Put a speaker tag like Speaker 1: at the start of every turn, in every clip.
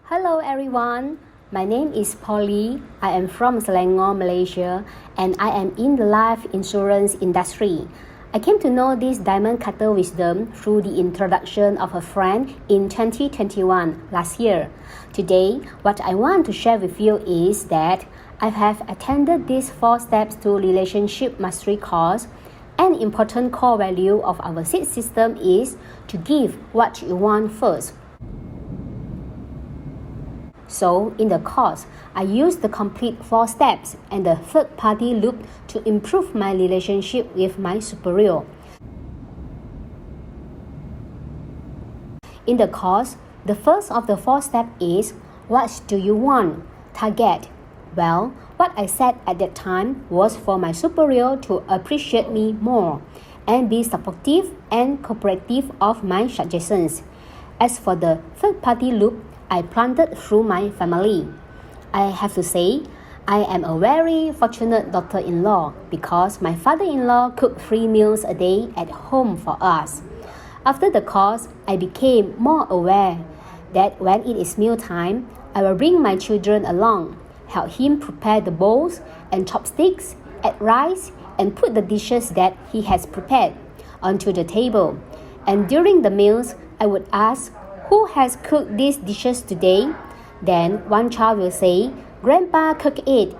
Speaker 1: Hello everyone, my name is Polly. I am from Selangor, Malaysia, and I am in the life insurance industry. I came to know this diamond cutter wisdom through the introduction of a friend in 2021, last year. Today, what I want to share with you is that I have attended these 4 steps to relationship mastery course. An important core value of our seed system is to give what you want first. So, in the course, I used the complete 4 steps and the third-party loop to improve my relationship with my superior. In the course, the first of the 4 steps is, what do you want? Target. Well, what I said at that time was for my superior to appreciate me more and be supportive and cooperative of my suggestions. As for the third-party loop, I planted through my family. I have to say, I am a very fortunate daughter-in-law because my father-in-law cooked 3 meals a day at home for us. After the course, I became more aware that when it is meal time, I will bring my children along, help him prepare the bowls and chopsticks, add rice, and put the dishes that he has prepared onto the table. And during the meals, I would ask, who has cooked these dishes today? Then one child will say, Grandpa cooked it.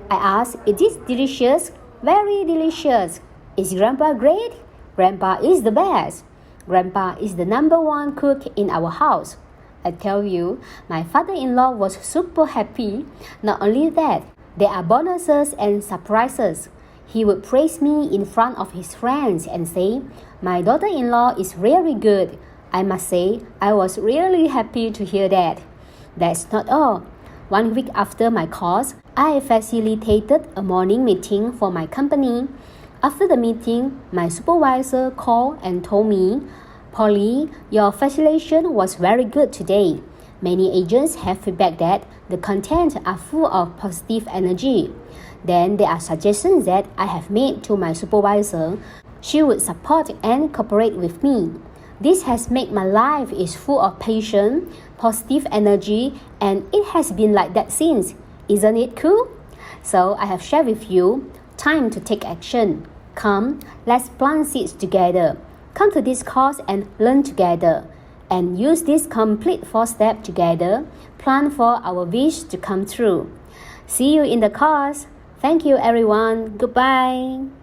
Speaker 1: I ask, is this delicious? Very delicious. Is Grandpa great? Grandpa is the best. Grandpa is the number 1 cook in our house. I tell you, my father-in-law was super happy. Not only that, there are bonuses and surprises. He would praise me in front of his friends and say, my daughter-in-law is really good. I must say, I was really happy to hear that. That's not all. 1 week after my course, I facilitated a morning meeting for my company. After the meeting, my supervisor called and told me, Polly, your facilitation was very good today. Many agents have feedback that the content are full of positive energy. Then there are suggestions that I have made to my supervisor. She would support and cooperate with me. This has made my life is full of passion, positive energy, and it has been like that since. Isn't it cool? So I have shared with you, time to take action. Come, let's plant seeds together. Come to this course and learn together. And use this complete 4 steps together, plan for our wish to come true. See you in the course. Thank you everyone. Goodbye.